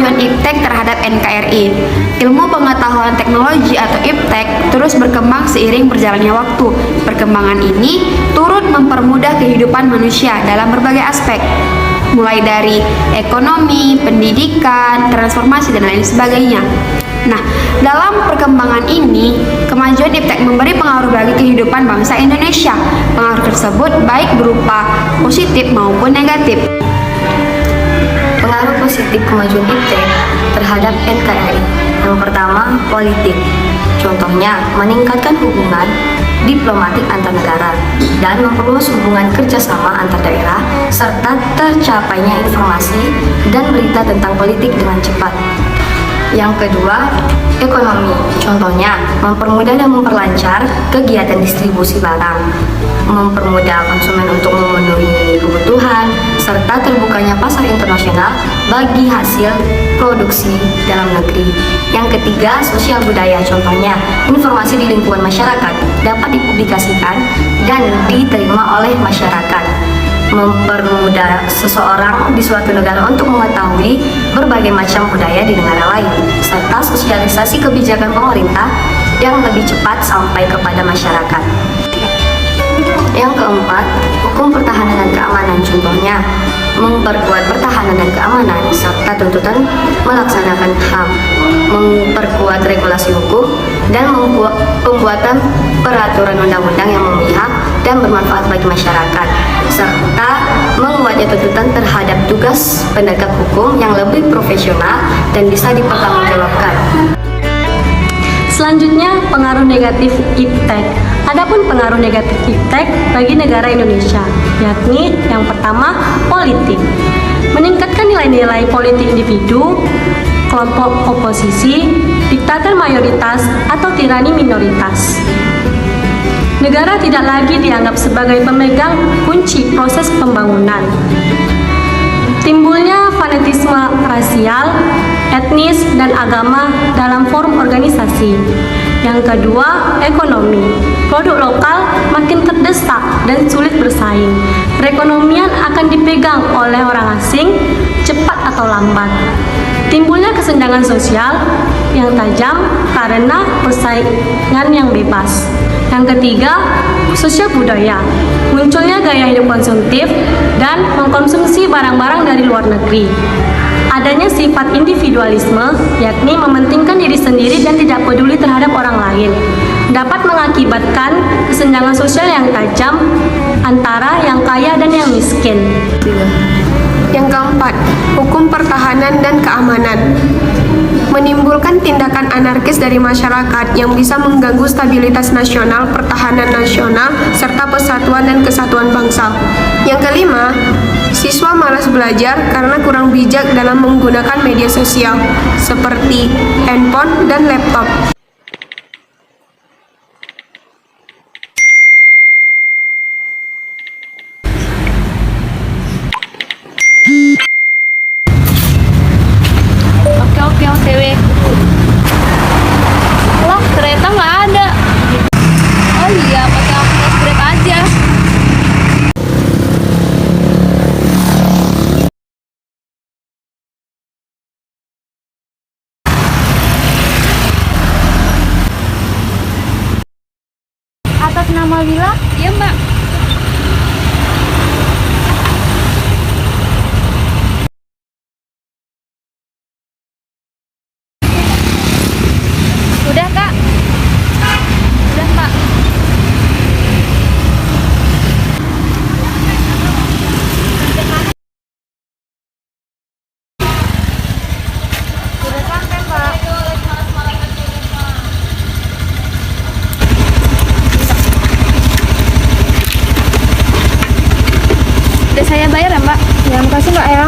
kemajuan iptek terhadap NKRI. Ilmu pengetahuan teknologi atau iptek terus berkembang seiring berjalannya waktu. Perkembangan ini turut mempermudah kehidupan manusia dalam berbagai aspek, mulai dari ekonomi, pendidikan, transformasi, dan lain sebagainya. Nah, dalam perkembangan ini, kemajuan iptek memberi pengaruh bagi kehidupan bangsa Indonesia. Pengaruh tersebut baik berupa positif maupun negatif. Pengaruh positif kemajuan iptek terhadap NKRI. Yang pertama, politik. Contohnya, meningkatkan hubungan diplomatik antar negara dan memperluas hubungan kerjasama antar daerah serta tercapainya informasi dan berita tentang politik dengan cepat. Yang kedua, ekonomi. Contohnya, mempermudah dan memperlancar kegiatan distribusi barang, mempermudah konsumen untuk memenuhi kebutuhan, serta terbukanya pasar internasional bagi hasil produksi dalam negeri. Yang ketiga, sosial budaya. Contohnya, informasi di lingkungan masyarakat dapat dipublikasikan dan diterima oleh masyarakat, mempermudah seseorang di suatu negara untuk mengetahui berbagai macam budaya di negara lain, serta sosialisasi kebijakan pemerintah yang lebih cepat sampai kepada masyarakat. Yang keempat, hukum pertahanan dan keamanan. Contohnya, memperkuat pertahanan dan keamanan serta tuntutan melaksanakan HAM, memperkuat regulasi hukum, dan pembuatan peraturan undang-undang yang memihak dan bermanfaat bagi masyarakat, serta menguatnya tuntutan terhadap tugas penegak hukum yang lebih profesional dan bisa dipertanggungjawabkan. Selanjutnya, pengaruh negatif iptek. Adapun pengaruh negatif iptek bagi negara Indonesia, yakni yang pertama, politik. Meningkatkan nilai-nilai politik individu, kelompok oposisi, diktator mayoritas, atau tirani minoritas. Negara tidak lagi dianggap sebagai pemegang kunci proses pembangunan. Timbulnya fanatisme rasial, etnis, dan agama dalam forum organisasi. Yang kedua, ekonomi. Produk lokal makin terdesak dan sulit bersaing. Perekonomian akan dipegang oleh orang asing, cepat atau lambat. Timbulnya kesenjangan sosial yang tajam karena persaingan yang bebas. Yang ketiga, sosial budaya. Munculnya gaya hidup konsumtif dan mengkonsumsi barang-barang dari luar negeri. Adanya sifat individualisme, yakni mementingkan diri sendiri dan tidak peduli terhadap orang lain, dapat mengakibatkan kesenjangan sosial yang tajam antara yang kaya dan yang miskin. Yang keempat, hukum pertahanan dan keamanan. Menimbulkan tindakan anarkis dari masyarakat yang bisa mengganggu stabilitas nasional, pertahanan nasional, serta persatuan dan kesatuan bangsa. Yang kelima, siswa malas belajar karena kurang bijak dalam menggunakan media sosial, seperti handphone dan laptop. Oke, OTW. Lah, ternyata nggak ada. Oh iya, pakai aplikasi Grab aja. Atas nama Lila? Iya, Mbak. Udah, Kak. Udah, Mbak. Udah sampai, Mbak. Udah saya bayar ya, Mbak? Ya, makasih, Mbak ya.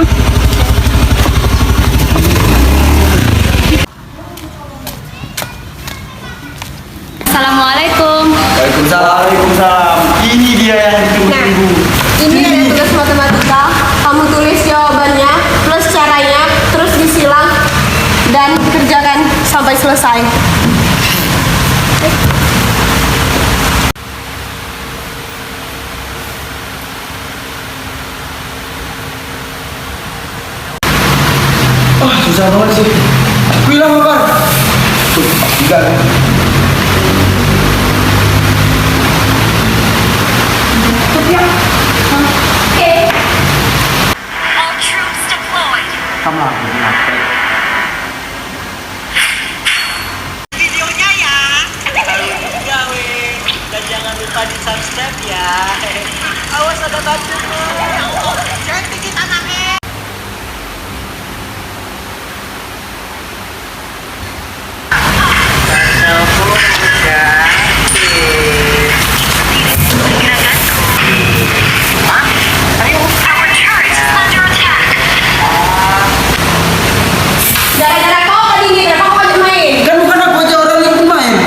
Assalamualaikum. Waalaikumsalam. Ini dia yang ditunggu-tunggu. Ini ada tugas matematika. Kamu tulis jawabannya plus caranya, terus disilang dan kerjakan sampai selesai. Susah banget bisa. Kamu lah, videonya ya. Juga weh. Dan jangan lupa di subscribe ya. Awas ada batu. Cantik kita anaknya. kan bukan aku aja orang yang main.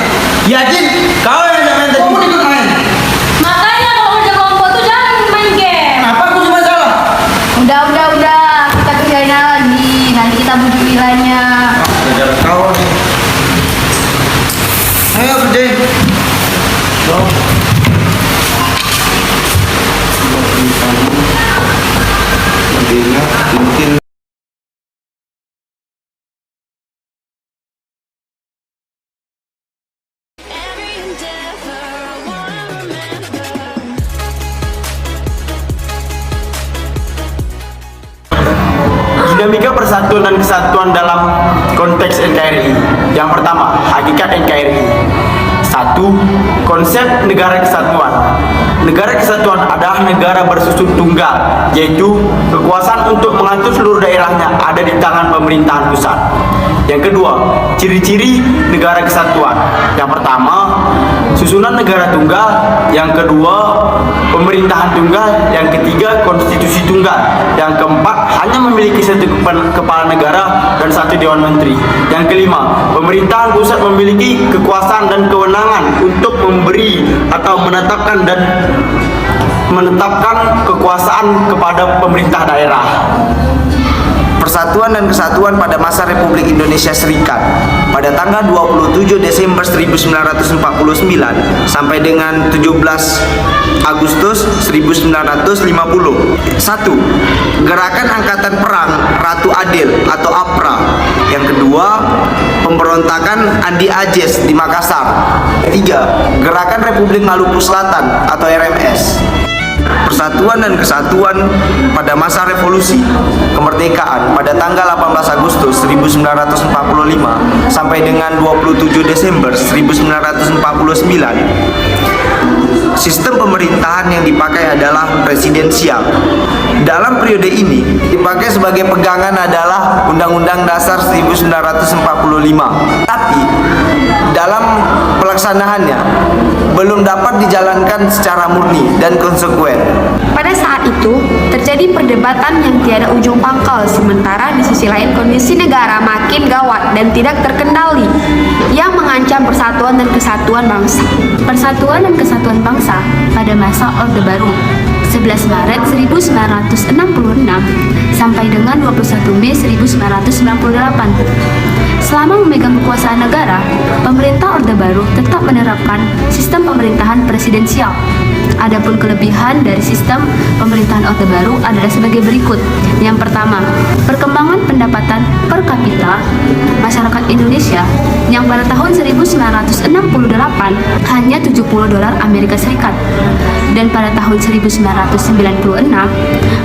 Ya Jin, kau yang main tadi. Kamu ikut main. Makanya kalau udah kelompok tuh jangan main game. Kenapa aku cuma salah? Udah. Kita kerjain lagi. Nanti kita bujuk nilainya. Kejar kau nih. Ayo kerjain. Mungkin dinamika persatuan dan kesatuan dalam konteks NKRI. Yang pertama, hakikat NKRI. 1. Konsep negara kesatuan. Negara kesatuan adalah negara bersusun tunggal, yaitu kekuasaan untuk mengatur seluruh daerahnya ada di tangan pemerintahan pusat. Yang kedua, ciri-ciri negara kesatuan. Yang pertama, susunan negara tunggal. Yang kedua, pemerintahan tunggal. Yang ketiga, konstitusi tunggal. Yang keempat, hanya memiliki satu kepala negara dan satu dewan menteri. Yang kelima, pemerintahan pusat memiliki kekuasaan dan kewenangan untuk memberi atau menetapkan kekuasaan kepada pemerintah daerah. Persatuan dan Kesatuan pada masa Republik Indonesia Serikat pada tanggal 27 Desember 1949 sampai dengan 17 Agustus 1950. 1. Gerakan Angkatan Perang Ratu Adil atau APRA. Yang kedua, pemberontakan Andi Ajes di Makassar. 3. Gerakan Republik Maluku Selatan atau RMS. Persatuan dan Kesatuan pada masa revolusi kemerdekaan pada tanggal 18 Agustus 1945 sampai dengan 27 Desember 1949. Sistem pemerintahan yang dipakai adalah presidensial. Dalam periode ini dipakai sebagai pegangan adalah Undang-Undang Dasar 1945. Tapi dalam pelaksanaannya belum dapat dijalankan secara murni dan konsekuen. Pada saat itu, terjadi perdebatan yang tiada ujung pangkal, sementara di sisi lain kondisi negara makin gawat dan tidak terkendali, yang mengancam persatuan dan kesatuan bangsa. Persatuan dan kesatuan bangsa pada masa Orde Baru 11 Maret 1966 sampai dengan 21 Mei 1998. Selama memegang kekuasaan negara, pemerintah Orde Baru tetap menerapkan sistem pemerintahan presidensial. Adapun kelebihan dari sistem pemerintahan Orde Baru adalah sebagai berikut. Yang pertama, perkembangan pendapatan per kapita masyarakat Indonesia yang pada tahun 1968 hanya $70 Amerika Serikat dan pada tahun 1996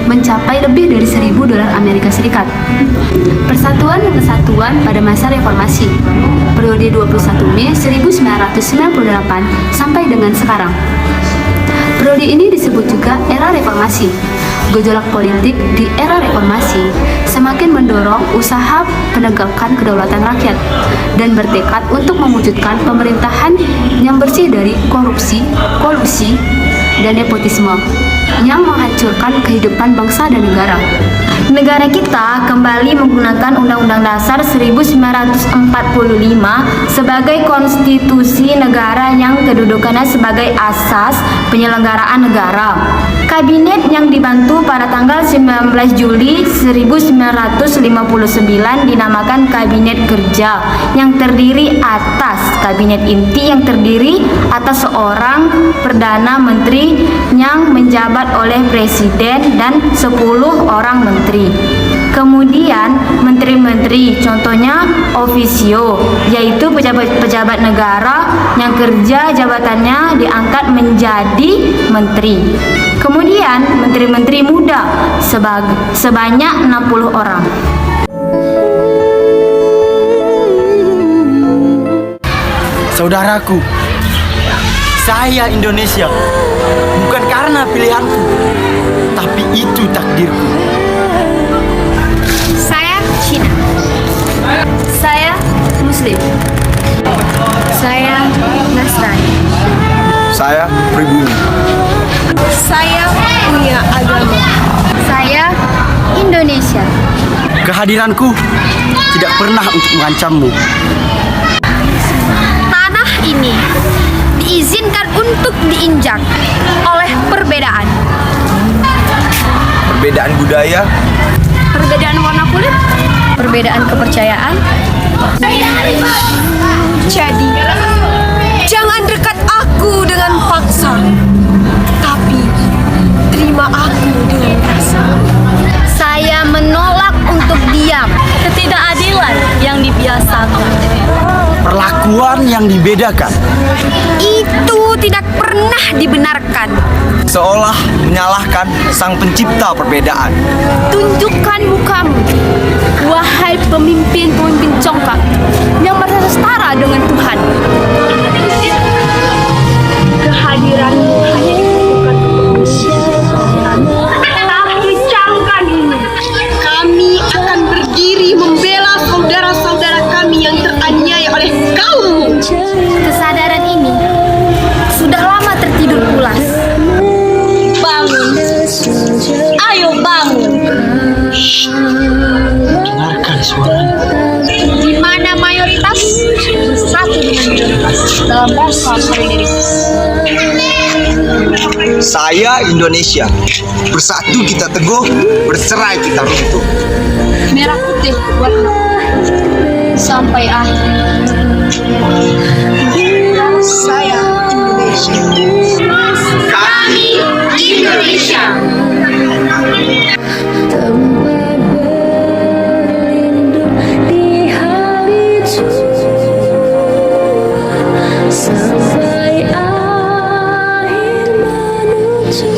mencapai lebih dari $1.000 Amerika Serikat. Persatuan dan Kesatuan pada masa reformasi periode 21 Mei 1998 sampai dengan sekarang. Periode ini disebut juga era reformasi. Gejolak politik di era reformasi semakin mendorong usaha penegakan kedaulatan rakyat dan bertekad untuk mewujudkan pemerintahan yang bersih dari korupsi, kolusi, dan nepotisme yang menghancurkan kehidupan bangsa dan negara. Negara kita kembali menggunakan Undang-Undang Dasar 1945 sebagai konstitusi negara yang kedudukannya sebagai asas penyelenggaraan negara. Kabinet yang dibantu pada tanggal 19 Juli 1959 dinamakan Kabinet Kerja yang terdiri atas Kabinet Inti yang terdiri atas seorang Perdana Menteri yang menjabat oleh Presiden dan 10 orang menteri. Kemudian menteri-menteri, contohnya officio, yaitu pejabat-pejabat negara yang kerja jabatannya diangkat menjadi menteri. Kemudian menteri-menteri muda sebanyak 60 orang. Saudaraku, saya Indonesia bukan karena pilihanku, tapi itu takdirku. Saya Cina. Saya Muslim. Saya Nasrani. Saya pribumi. Saya punya agama. Saya Indonesia. Kehadiranku tidak pernah untuk mengancammu. Tanah ini diizinkan untuk diinjak oleh perbedaan. Perbedaan budaya, Perbedaan warna kulit, perbedaan kepercayaan. Jadi, jangan dekat aku dengan paksa, tapi terima aku dengan rasa. Saya menolak untuk diam. Ketidakadilan yang dibiasakan. perlakuan yang dibedakan, Itu tidak pernah dibenarkan. seolah menyalahkan sang pencipta perbedaan. Tunjukkan mukamu, wahai pemimpin-pemimpin congkak yang merasa setara dengan Tuhan. Kehadiranmu hanya dibutuhkan untuk Tapi camkan ini, kami akan berdiri membela saudara-saudara kami yang teraniaya oleh kaummu. Kesadaran ini sudah lama tertidur pulas. Bangun. Ayo bangun. Dengarkan suaranya. Di mana mayoritas bersatu dengan minoritas dalam rasa solidaritas. Saya Indonesia. Bersatu kita teguh, bercerai kita runtuh. merah putih buat sampai akhir. Saya Indonesia. Kami Indonesia. Sampai akhir menuju